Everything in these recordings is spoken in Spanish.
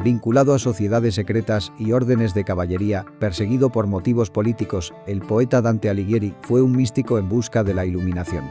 Vinculado a sociedades secretas y órdenes de caballería, perseguido por motivos políticos, el poeta Dante Alighieri fue un místico en busca de la iluminación.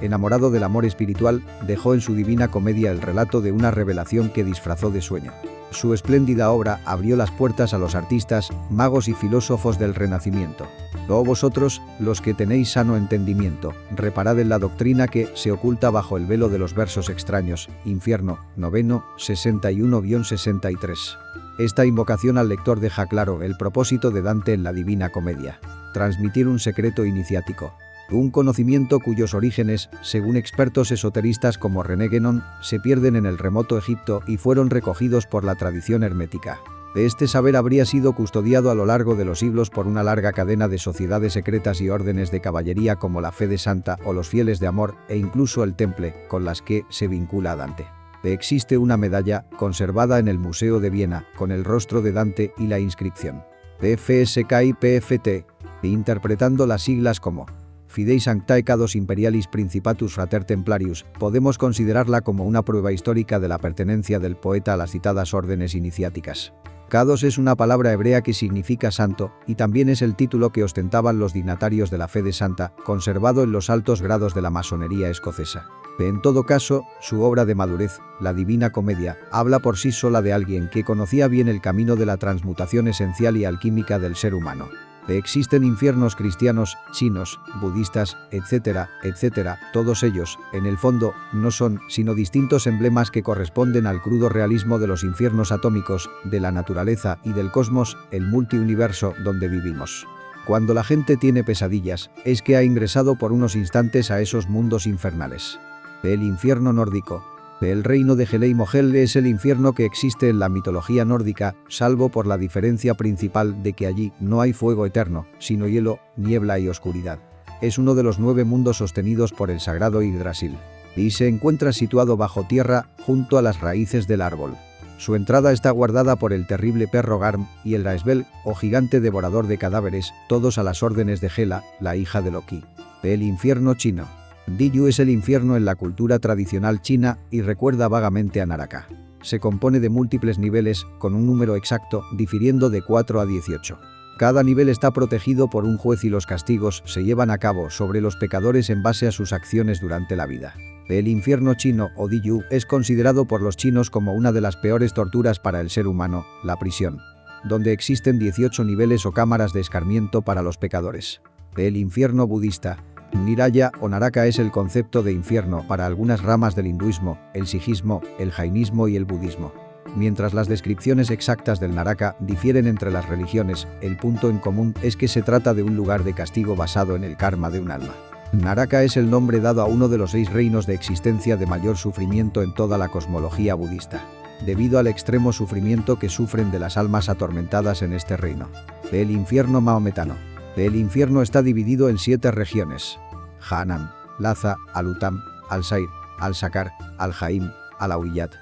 Enamorado del amor espiritual, dejó en su Divina Comedia el relato de una revelación que disfrazó de sueño. Su espléndida obra abrió las puertas a los artistas, magos y filósofos del Renacimiento. Oh vosotros, los que tenéis sano entendimiento, reparad en la doctrina que se oculta bajo el velo de los versos extraños. Infierno, 9, 61-63. Esta invocación al lector deja claro el propósito de Dante en la Divina Comedia: transmitir un secreto iniciático. Un conocimiento cuyos orígenes, según expertos esoteristas como René Guénon, se pierden en el remoto Egipto y fueron recogidos por la tradición hermética. Este saber habría sido custodiado a lo largo de los siglos por una larga cadena de sociedades secretas y órdenes de caballería como la Fede Santa o los Fieles de Amor e incluso el Temple, con las que se vincula a Dante. Existe una medalla, conservada en el Museo de Viena, con el rostro de Dante y la inscripción PFSKIPFT, interpretando las siglas como Fidei Sanctae Cados Imperialis Principatus Frater Templarius. Podemos considerarla como una prueba histórica de la pertenencia del poeta a las citadas órdenes iniciáticas. Cados es una palabra hebrea que significa santo, y también es el título que ostentaban los dignatarios de la Fede Santa, conservado en los altos grados de la masonería escocesa. En todo caso, su obra de madurez, la Divina Comedia, habla por sí sola de alguien que conocía bien el camino de la transmutación esencial y alquímica del ser humano. Existen infiernos cristianos, chinos, budistas, etcétera, etcétera. Todos ellos, en el fondo, no son sino distintos emblemas que corresponden al crudo realismo de los infiernos atómicos, de la naturaleza y del cosmos, el multiuniverso donde vivimos. Cuando la gente tiene pesadillas, es que ha ingresado por unos instantes a esos mundos infernales. El infierno nórdico. El reino de Helheim o Hel es el infierno que existe en la mitología nórdica, salvo por la diferencia principal de que allí no hay fuego eterno, sino hielo, niebla y oscuridad. Es uno de los 9 mundos sostenidos por el sagrado Yggdrasil, y se encuentra situado bajo tierra, junto a las raíces del árbol. Su entrada está guardada por el terrible perro Garm y el Raesvel, o gigante devorador de cadáveres, todos a las órdenes de Hela, la hija de Loki. El infierno chino. Diyu es el infierno en la cultura tradicional china y recuerda vagamente a Naraka. Se compone de múltiples niveles, con un número exacto, difiriendo de 4 a 18. Cada nivel está protegido por un juez y los castigos se llevan a cabo sobre los pecadores en base a sus acciones durante la vida. El infierno chino, o Diyu, es considerado por los chinos como una de las peores torturas para el ser humano, la prisión, donde existen 18 niveles o cámaras de escarmiento para los pecadores. El infierno budista. Niraya o Naraka es el concepto de infierno para algunas ramas del hinduismo, el sijismo, el jainismo y el budismo. Mientras las descripciones exactas del Naraka difieren entre las religiones, el punto en común es que se trata de un lugar de castigo basado en el karma de un alma. Naraka es el nombre dado a uno de los 6 reinos de existencia de mayor sufrimiento en toda la cosmología budista, debido al extremo sufrimiento que sufren de las almas atormentadas en este reino. El infierno maometano. El infierno está dividido en 7 regiones: Jahannam, Laza, Al-Utam, Al-Sair, Al-Sakar, Al-Jaim, Al-Awiyat.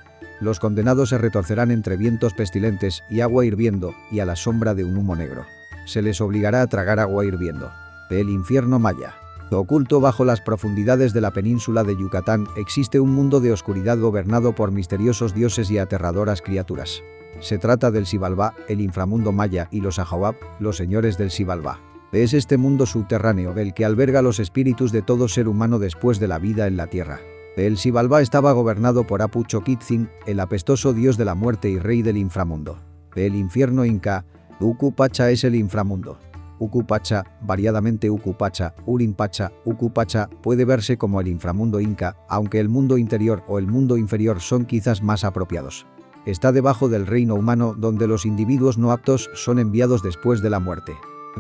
Los condenados se retorcerán entre vientos pestilentes y agua hirviendo, y a la sombra de un humo negro. Se les obligará a tragar agua hirviendo. El infierno maya. Oculto bajo las profundidades de la península de Yucatán existe un mundo de oscuridad gobernado por misteriosos dioses y aterradoras criaturas. Se trata del Xibalbá, el inframundo maya, y los Ajoab, los señores del Xibalbá. Es este mundo subterráneo el que alberga los espíritus de todo ser humano después de la vida en la tierra. El Xibalbá estaba gobernado por Apu-Chokitzin, el apestoso dios de la muerte y rey del inframundo. El infierno inca. Uku-Pacha es el inframundo. Uku-Pacha, variadamente Uku-Pacha, Urin-Pacha, Uku-Pacha, puede verse como el inframundo inca, aunque el mundo interior o el mundo inferior son quizás más apropiados. Está debajo del reino humano, donde los individuos no aptos son enviados después de la muerte.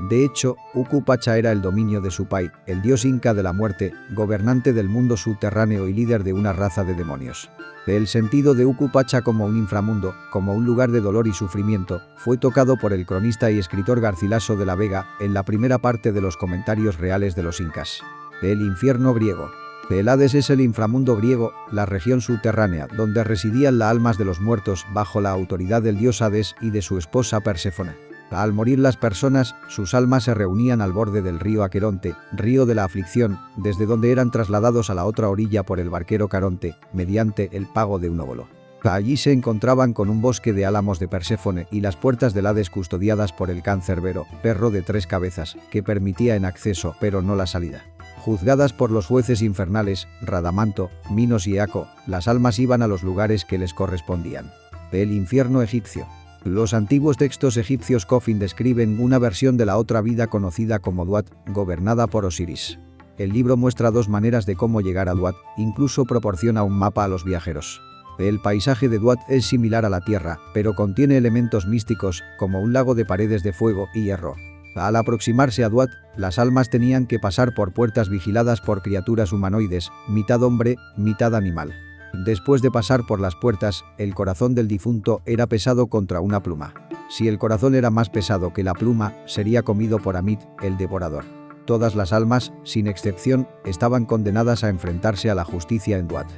De hecho, Uku-Pacha era el dominio de Supai, el dios inca de la muerte, gobernante del mundo subterráneo y líder de una raza de demonios. El sentido de Uku-Pacha como un inframundo, como un lugar de dolor y sufrimiento, fue tocado por el cronista y escritor Garcilaso de la Vega en la primera parte de los comentarios reales de los incas. El infierno griego. El Hades es el inframundo griego, la región subterránea donde residían las almas de los muertos bajo la autoridad del dios Hades y de su esposa Perséfone. Al morir las personas, sus almas se reunían al borde del río Aqueronte, río de la aflicción, desde donde eran trasladados a la otra orilla por el barquero Caronte, mediante el pago de un óbolo. Allí se encontraban con un bosque de álamos de Perséfone y las puertas del Hades custodiadas por el Cáncerbero, perro de 3 cabezas, que permitía en acceso pero no la salida. Juzgadas por los jueces infernales, Radamanto, Minos y Eaco, las almas iban a los lugares que les correspondían. El infierno egipcio. Los antiguos textos egipcios Kofin describen una versión de la otra vida conocida como Duat, gobernada por Osiris. El libro muestra 2 maneras de cómo llegar a Duat, incluso proporciona un mapa a los viajeros. El paisaje de Duat es similar a la Tierra, pero contiene elementos místicos, como un lago de paredes de fuego y hierro. Al aproximarse a Duat, las almas tenían que pasar por puertas vigiladas por criaturas humanoides, mitad hombre, mitad animal. Después de pasar por las puertas, el corazón del difunto era pesado contra una pluma. Si el corazón era más pesado que la pluma, sería comido por Amit, el devorador. Todas las almas, sin excepción, estaban condenadas a enfrentarse a la justicia en Duat.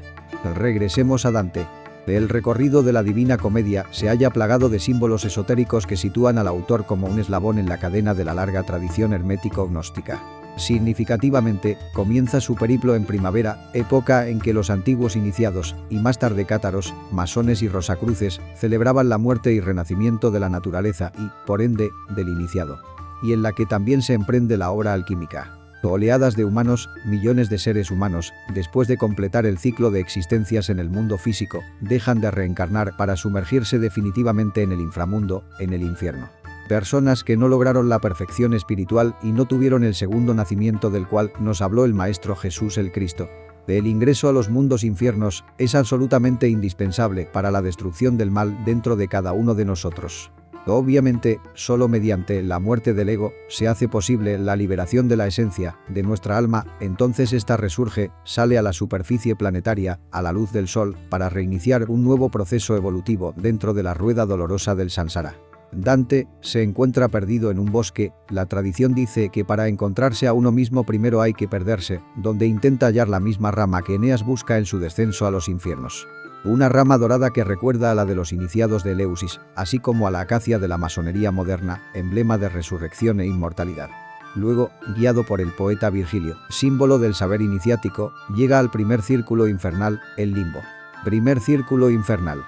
Regresemos a Dante. El recorrido de la Divina Comedia se halla plagado de símbolos esotéricos que sitúan al autor como un eslabón en la cadena de la larga tradición hermético-gnóstica. Significativamente, comienza su periplo en primavera, época en que los antiguos iniciados, y más tarde cátaros, masones y rosacruces, celebraban la muerte y renacimiento de la naturaleza y, por ende, del iniciado. Y en la que también se emprende la obra alquímica. Oleadas de humanos, millones de seres humanos, después de completar el ciclo de existencias en el mundo físico, dejan de reencarnar para sumergirse definitivamente en el inframundo, en el infierno. Personas que no lograron la perfección espiritual y no tuvieron el segundo nacimiento del cual nos habló el Maestro Jesús el Cristo. El ingreso a los mundos infiernos es absolutamente indispensable para la destrucción del mal dentro de cada uno de nosotros. Obviamente, solo mediante la muerte del ego se hace posible la liberación de la esencia, de nuestra alma, entonces ésta resurge, sale a la superficie planetaria, a la luz del sol, para reiniciar un nuevo proceso evolutivo dentro de la rueda dolorosa del Sansara. Dante se encuentra perdido en un bosque, la tradición dice que para encontrarse a uno mismo primero hay que perderse, donde intenta hallar la misma rama que Eneas busca en su descenso a los infiernos. Una rama dorada que recuerda a la de los iniciados de Eleusis, así como a la acacia de la masonería moderna, emblema de resurrección e inmortalidad. Luego, guiado por el poeta Virgilio, símbolo del saber iniciático, llega al primer círculo infernal, el limbo. Primer círculo infernal.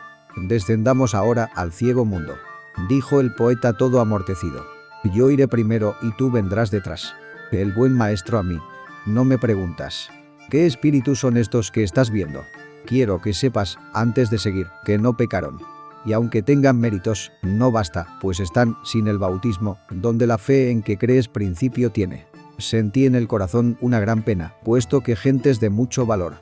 Descendamos ahora al ciego mundo. Dijo el poeta todo amortecido. Yo iré primero y tú vendrás detrás. El buen maestro a mí. No me preguntas. ¿Qué espíritus son estos que estás viendo? Quiero que sepas, antes de seguir, que no pecaron. Y aunque tengan méritos, no basta, pues están sin el bautismo, donde la fe en que crees principio tiene. Sentí en el corazón una gran pena, puesto que gentes de mucho valor.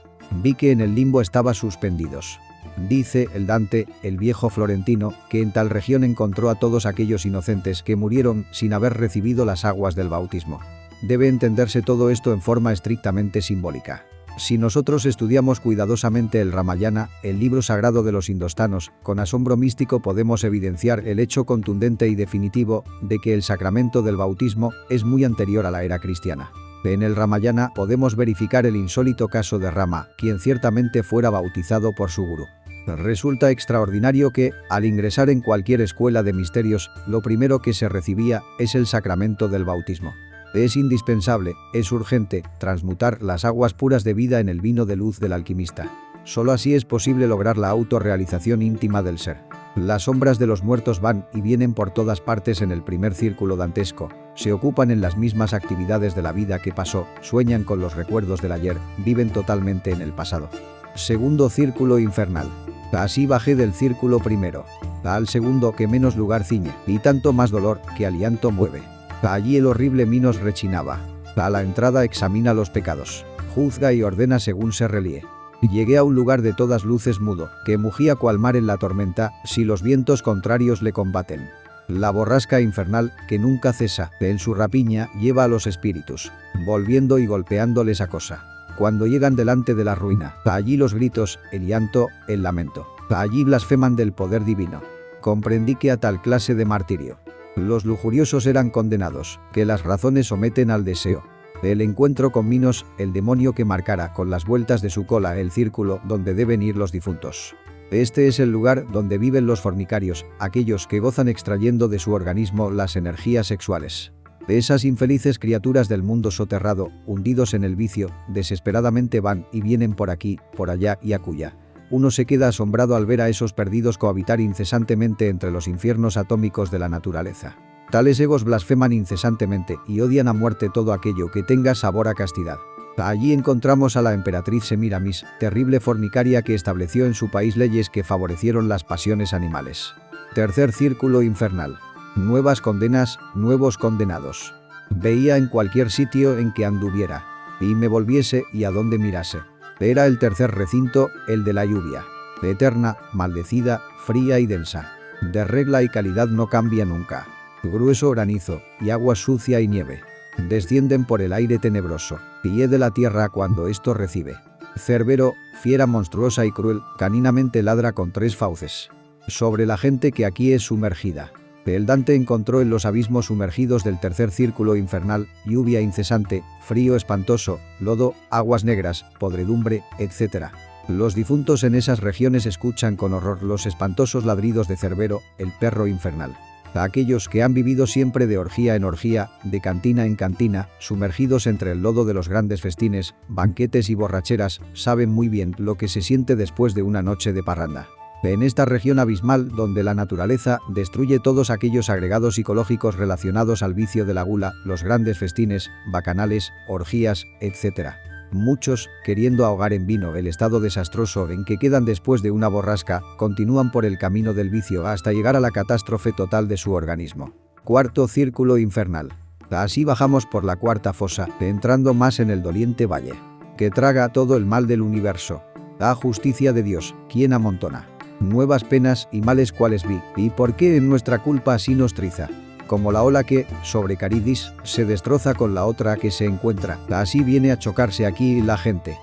Vi que en el limbo estaba suspendidos. Dice el Dante, el viejo florentino, que en tal región encontró a todos aquellos inocentes que murieron sin haber recibido las aguas del bautismo. Debe entenderse todo esto en forma estrictamente simbólica. Si nosotros estudiamos cuidadosamente el Ramayana, el libro sagrado de los indostanos, con asombro místico podemos evidenciar el hecho contundente y definitivo de que el sacramento del bautismo es muy anterior a la era cristiana. En el Ramayana podemos verificar el insólito caso de Rama, quien ciertamente fuera bautizado por su gurú. Resulta extraordinario que, al ingresar en cualquier escuela de misterios, lo primero que se recibía es el sacramento del bautismo. Es indispensable, es urgente, transmutar las aguas puras de vida en el vino de luz del alquimista. Solo así es posible lograr la autorrealización íntima del ser. Las sombras de los muertos van y vienen por todas partes en el primer círculo dantesco, se ocupan en las mismas actividades de la vida que pasó, sueñan con los recuerdos del ayer, viven totalmente en el pasado. Segundo círculo infernal. Así bajé del círculo primero. Al segundo que menos lugar ciñe, y tanto más dolor que aliento mueve. Allí el horrible Minos rechinaba. A la entrada examina los pecados, juzga y ordena según se relíe. Llegué a un lugar de todas luces mudo, que mugía cual mar en la tormenta, si los vientos contrarios le combaten. La borrasca infernal, que nunca cesa, en su rapiña lleva a los espíritus, volviendo y golpeándoles acosa. Cuando llegan delante de la ruina, allí los gritos, el llanto, el lamento. Allí blasfeman del poder divino. Comprendí que a tal clase de martirio los lujuriosos eran condenados, que las razones someten al deseo. El encuentro con Minos, el demonio que marcara con las vueltas de su cola el círculo donde deben ir los difuntos. Este es el lugar donde viven los fornicarios, aquellos que gozan extrayendo de su organismo las energías sexuales. De esas infelices criaturas del mundo soterrado, hundidos en el vicio, desesperadamente van y vienen por aquí, por allá y acullá. Uno se queda asombrado al ver a esos perdidos cohabitar incesantemente entre los infiernos atómicos de la naturaleza. Tales egos blasfeman incesantemente y odian a muerte todo aquello que tenga sabor a castidad. Allí encontramos a la emperatriz Semiramis, terrible fornicaria que estableció en su país leyes que favorecieron las pasiones animales. Tercer círculo infernal. Nuevas condenas, nuevos condenados. Veía en cualquier sitio en que anduviera, y me volviese y a donde mirase. Era el tercer recinto, el de la lluvia. Eterna, maldecida, fría y densa. De regla y calidad no cambia nunca. Grueso granizo, y agua sucia y nieve. Descienden por el aire tenebroso, pie de la tierra cuando esto recibe. Cerbero, fiera monstruosa y cruel, caninamente ladra con 3 fauces. Sobre la gente que aquí es sumergida. El Dante encontró en los abismos sumergidos del tercer círculo infernal, lluvia incesante, frío espantoso, lodo, aguas negras, podredumbre, etc. Los difuntos en esas regiones escuchan con horror los espantosos ladridos de Cerbero, el perro infernal. A aquellos que han vivido siempre de orgía en orgía, de cantina en cantina, sumergidos entre el lodo de los grandes festines, banquetes y borracheras, saben muy bien lo que se siente después de una noche de parranda. En esta región abismal donde la naturaleza destruye todos aquellos agregados psicológicos relacionados al vicio de la gula, los grandes festines, bacanales, orgías, etc. Muchos, queriendo ahogar en vino el estado desastroso en que quedan después de una borrasca, continúan por el camino del vicio hasta llegar a la catástrofe total de su organismo. Cuarto círculo infernal. Así bajamos por la cuarta fosa, entrando más en el doliente valle, que traga todo el mal del universo. A justicia de Dios, ¿quién amontona? Nuevas penas y males cuales vi, y por qué en nuestra culpa así nos triza. Como la ola que, sobre Caridis, se destroza con la otra que se encuentra, así viene a chocarse aquí la gente.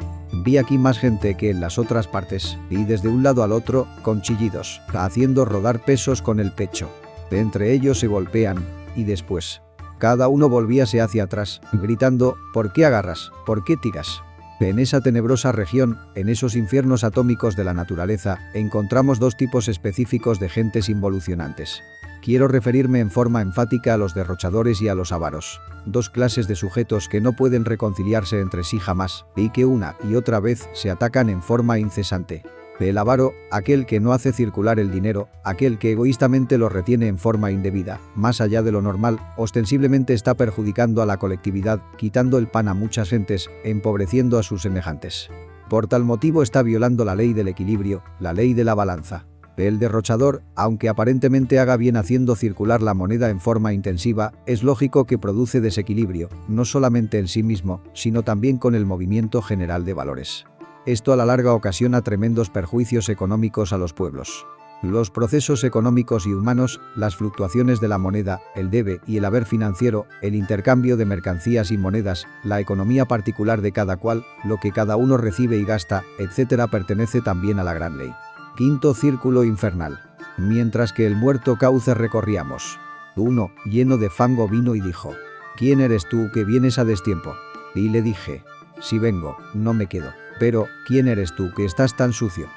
Vi aquí más gente que en las otras partes, y desde un lado al otro, con chillidos, haciendo rodar pesos con el pecho. Entre ellos se golpean, y después, cada uno volvíase hacia atrás, gritando, ¿por qué agarras? ¿Por qué tiras? En esa tenebrosa región, en esos infiernos atómicos de la naturaleza, encontramos 2 tipos específicos de gentes involucionantes. Quiero referirme en forma enfática a los derrochadores y a los avaros, 2 clases de sujetos que no pueden reconciliarse entre sí jamás, y que una y otra vez se atacan en forma incesante. El avaro, aquel que no hace circular el dinero, aquel que egoístamente lo retiene en forma indebida, más allá de lo normal, ostensiblemente está perjudicando a la colectividad, quitando el pan a muchas gentes, empobreciendo a sus semejantes. Por tal motivo está violando la ley del equilibrio, la ley de la balanza. El derrochador, aunque aparentemente haga bien haciendo circular la moneda en forma intensiva, es lógico que produce desequilibrio, no solamente en sí mismo, sino también con el movimiento general de valores. Esto a la larga ocasiona tremendos perjuicios económicos a los pueblos. Los procesos económicos y humanos, las fluctuaciones de la moneda, el debe y el haber financiero, el intercambio de mercancías y monedas, la economía particular de cada cual, lo que cada uno recibe y gasta, etc. pertenece también a la gran ley. Quinto círculo infernal. Mientras que el muerto cauce recorríamos. Uno, lleno de fango, vino y dijo, ¿quién eres tú que vienes a destiempo? Y le dije, si vengo, no me quedo. Pero, ¿quién eres tú que estás tan sucio?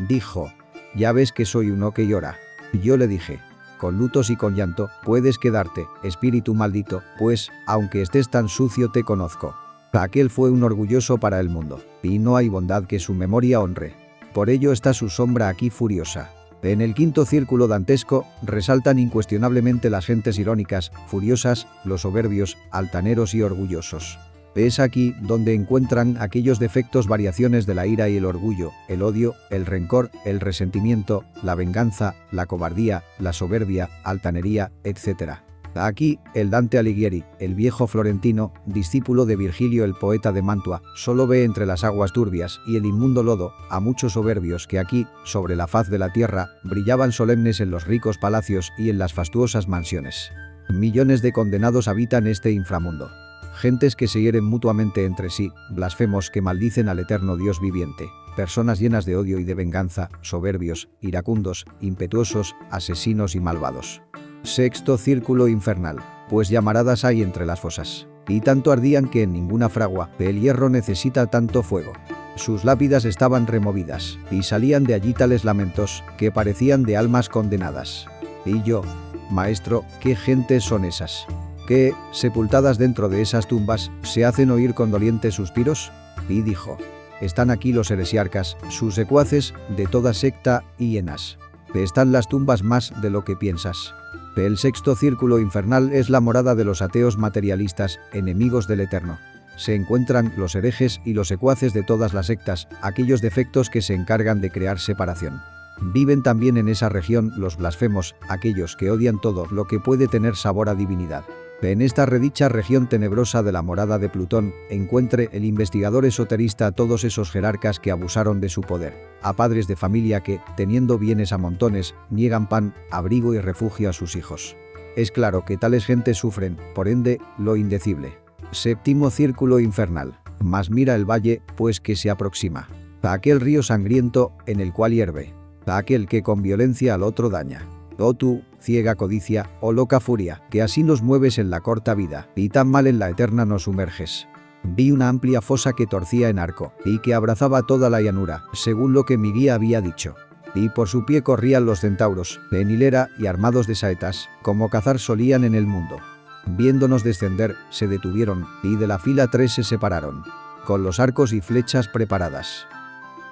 Dijo, ya ves que soy uno que llora. Yo le dije, con lutos y con llanto, puedes quedarte, espíritu maldito, pues, aunque estés tan sucio te conozco. Aquel fue un orgulloso para el mundo, y no hay bondad que su memoria honre. Por ello está su sombra aquí furiosa. En el quinto círculo dantesco, resaltan incuestionablemente las gentes irónicas, furiosas, los soberbios, altaneros y orgullosos. Es aquí donde encuentran aquellos defectos, variaciones de la ira y el orgullo, el odio, el rencor, el resentimiento, la venganza, la cobardía, la soberbia, altanería, etc. Aquí, el Dante Alighieri, el viejo florentino, discípulo de Virgilio el poeta de Mantua, solo ve entre las aguas turbias y el inmundo lodo a muchos soberbios que aquí, sobre la faz de la tierra, brillaban solemnes en los ricos palacios y en las fastuosas mansiones. Millones de condenados habitan este inframundo. Gentes que se hieren mutuamente entre sí, blasfemos que maldicen al eterno Dios viviente, personas llenas de odio y de venganza, soberbios, iracundos, impetuosos, asesinos y malvados. Sexto círculo infernal, pues llamaradas hay entre las fosas, y tanto ardían que en ninguna fragua el hierro necesita tanto fuego. Sus lápidas estaban removidas, y salían de allí tales lamentos, que parecían de almas condenadas. Y yo, maestro, ¿qué gentes son esas? ¿Que, sepultadas dentro de esas tumbas, se hacen oír condolientes suspiros? Y dijo, Están aquí los heresiarcas, sus secuaces, de toda secta y hienas. Están las tumbas más de lo que piensas. El sexto círculo infernal es la morada de los ateos materialistas, enemigos del Eterno. Se encuentran los herejes y los secuaces de todas las sectas, aquellos defectos que se encargan de crear separación. Viven también en esa región los blasfemos, aquellos que odian todo lo que puede tener sabor a divinidad. En esta redicha región tenebrosa de la morada de Plutón, encuentre el investigador esoterista a todos esos jerarcas que abusaron de su poder, a padres de familia que, teniendo bienes a montones, niegan pan, abrigo y refugio a sus hijos. Es claro que tales gentes sufren, por ende, lo indecible. Séptimo círculo infernal. Mas mira el valle, pues que se aproxima. A aquel río sangriento, en el cual hierve. A aquel que con violencia al otro daña. Oh tú, ciega codicia, oh loca furia, que así nos mueves en la corta vida, y tan mal en la eterna nos sumerges. Vi una amplia fosa que torcía en arco, y que abrazaba toda la llanura, según lo que mi guía había dicho. Y por su pie corrían los centauros, en hilera y armados de saetas, como cazar solían en el mundo. Viéndonos descender, se detuvieron, y de la fila 3 se separaron, con los arcos y flechas preparadas.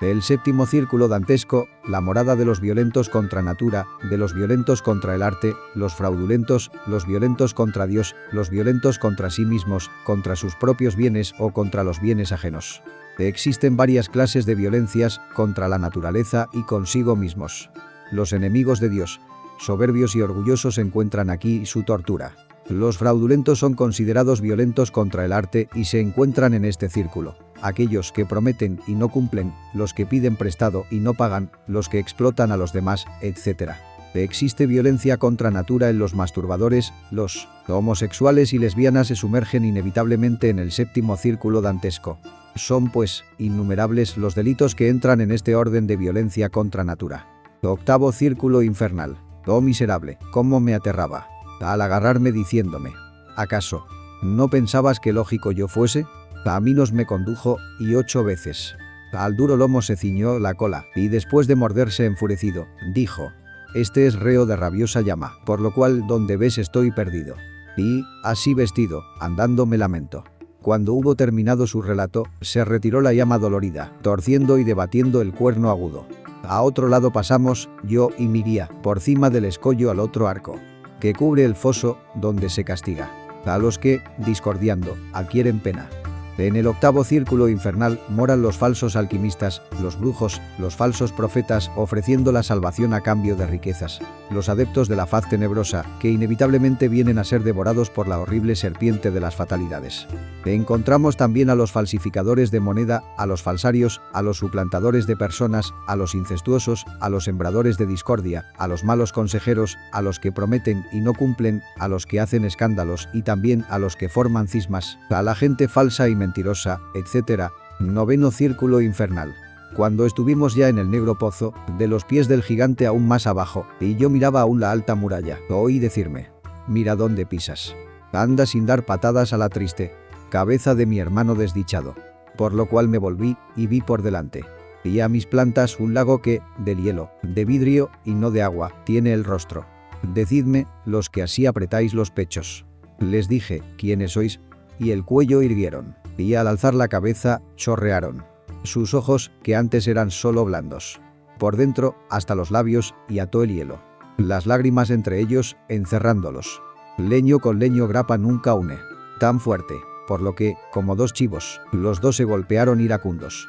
El séptimo círculo dantesco, la morada de los violentos contra natura, de los violentos contra el arte, los fraudulentos, los violentos contra Dios, los violentos contra sí mismos, contra sus propios bienes o contra los bienes ajenos. Existen varias clases de violencias contra la naturaleza y consigo mismos. Los enemigos de Dios, soberbios y orgullosos, encuentran aquí su tortura. Los fraudulentos son considerados violentos contra el arte y se encuentran en este círculo. Aquellos que prometen y no cumplen, los que piden prestado y no pagan, los que explotan a los demás, etc. Existe violencia contra natura en los masturbadores, los homosexuales y lesbianas se sumergen inevitablemente en el séptimo círculo dantesco. Son, pues, innumerables los delitos que entran en este orden de violencia contra natura. Octavo círculo infernal. Oh miserable, cómo me aterraba. Al agarrarme diciéndome, ¿acaso no pensabas que lógico yo fuese? Caminos me condujo, y 8 veces. Al duro lomo se ciñó la cola, y después de morderse enfurecido, dijo, este es reo de rabiosa llama, por lo cual donde ves estoy perdido. Y, así vestido, andando me lamento. Cuando hubo terminado su relato, se retiró la llama dolorida, torciendo y debatiendo el cuerno agudo. A otro lado pasamos, yo y mi guía, por cima del escollo al otro arco, que cubre el foso, donde se castiga a los que, discordiando, adquieren pena. En el octavo círculo infernal moran los falsos alquimistas, los brujos, los falsos profetas ofreciendo la salvación a cambio de riquezas, los adeptos de la faz tenebrosa, que inevitablemente vienen a ser devorados por la horrible serpiente de las fatalidades. Encontramos también a los falsificadores de moneda, a los falsarios, a los suplantadores de personas, a los incestuosos, a los sembradores de discordia, a los malos consejeros, a los que prometen y no cumplen, a los que hacen escándalos y también a los que forman cismas, a la gente falsa y mentirosa, etc. Noveno círculo infernal. Cuando estuvimos ya en el negro pozo, de los pies del gigante aún más abajo, y yo miraba aún la alta muralla, oí decirme, mira dónde pisas. Anda sin dar patadas a la triste cabeza de mi hermano desdichado. Por lo cual me volví y vi por delante, y a mis plantas un lago que, del hielo, de vidrio y no de agua, tiene el rostro. Decidme, los que así apretáis los pechos. Les dije, ¿quiénes sois? Y el cuello irguieron, y al alzar la cabeza, chorrearon. Sus ojos, que antes eran solo blandos, por dentro, hasta los labios, y ató el hielo. Las lágrimas entre ellos, encerrándolos. Leño con leño grapa nunca une tan fuerte, por lo que, como dos chivos, los dos se golpearon iracundos.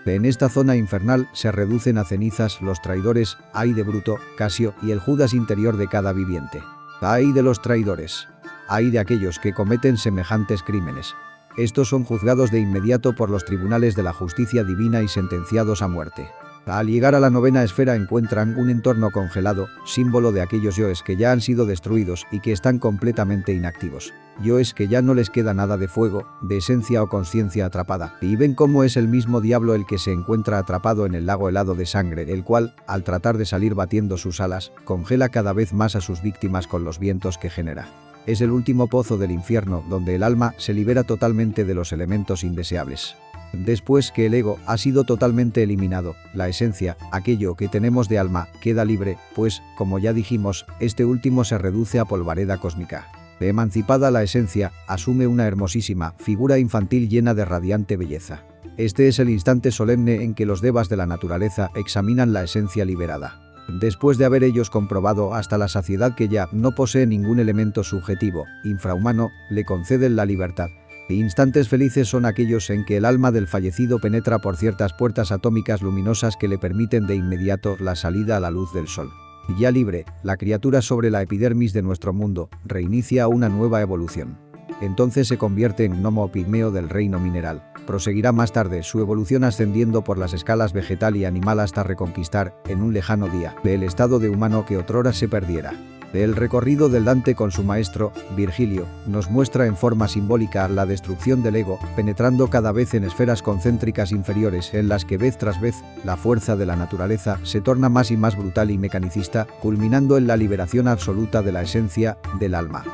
En esta zona infernal se reducen a cenizas los traidores, ay de Bruto, Casio y el Judas interior de cada viviente. Ay de los traidores. Ay de aquellos que cometen semejantes crímenes. Estos son juzgados de inmediato por los tribunales de la justicia divina y sentenciados a muerte. Al llegar a la novena esfera encuentran un entorno congelado, símbolo de aquellos yoes que ya han sido destruidos y que están completamente inactivos. Yoes que ya no les queda nada de fuego, de esencia o conciencia atrapada, y ven cómo es el mismo diablo el que se encuentra atrapado en el lago helado de sangre, el cual, al tratar de salir batiendo sus alas, congela cada vez más a sus víctimas con los vientos que genera. Es el último pozo del infierno donde el alma se libera totalmente de los elementos indeseables. Después que el ego ha sido totalmente eliminado, la esencia, aquello que tenemos de alma, queda libre, pues, como ya dijimos, este último se reduce a polvareda cósmica. Emancipada la esencia, asume una hermosísima figura infantil llena de radiante belleza. Este es el instante solemne en que los devas de la naturaleza examinan la esencia liberada. Después de haber ellos comprobado hasta la saciedad que ya no posee ningún elemento subjetivo, infrahumano, le conceden la libertad. Instantes felices son aquellos en que el alma del fallecido penetra por ciertas puertas atómicas luminosas que le permiten de inmediato la salida a la luz del sol. Ya libre, la criatura sobre la epidermis de nuestro mundo reinicia una nueva evolución. Entonces se convierte en gnomo o pigmeo del reino mineral. Proseguirá más tarde su evolución ascendiendo por las escalas vegetal y animal hasta reconquistar, en un lejano día, el estado de humano que otrora se perdiera. El recorrido del Dante con su maestro, Virgilio, nos muestra en forma simbólica la destrucción del ego, penetrando cada vez en esferas concéntricas inferiores en las que vez tras vez, la fuerza de la naturaleza se torna más y más brutal y mecanicista, culminando en la liberación absoluta de la esencia del alma.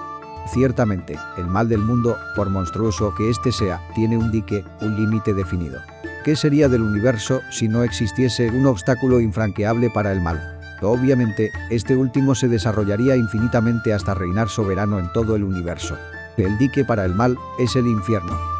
Ciertamente, el mal del mundo, por monstruoso que éste sea, tiene un dique, un límite definido. ¿Qué sería del universo si no existiese un obstáculo infranqueable para el mal? Obviamente, este último se desarrollaría infinitamente hasta reinar soberano en todo el universo. El dique para el mal es el infierno.